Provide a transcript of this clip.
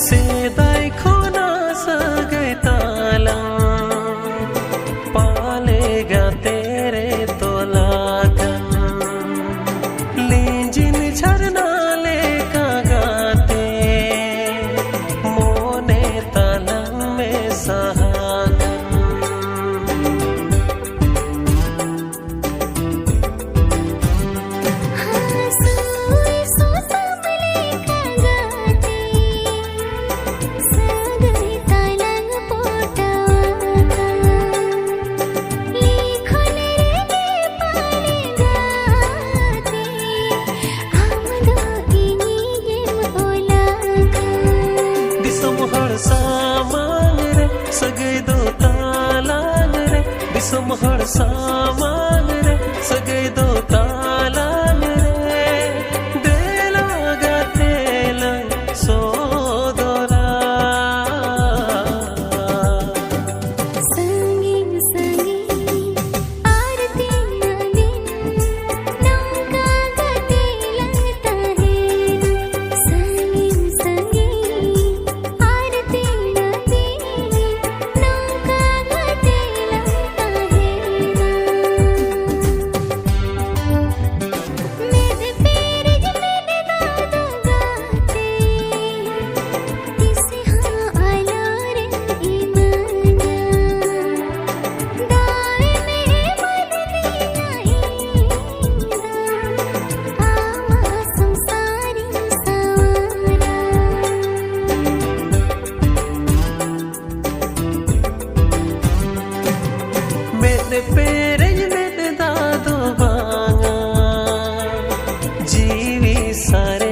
सेदाई खोना सगै ताला पालेगा तेरे तो लागन लींजिन झरना ले गाते मोने तालम में सहागन सामान रे सगै दो तालांग रे बिसमहड़ सामान रे सगै दो तालांग रे देला गातेल सोदोरा संगीन संगीन आरती नदीन नौका गातेल ताहे संगीन संगीन आरती नदीन नौका गातेल ताहे मेरे पैर मेरे दादू गाते इसे हाँ आलार ईमाना दाए में मन दिया आवा संसारी सवारा मेरे पेरे मेरे दादू बांगा जीवी सारे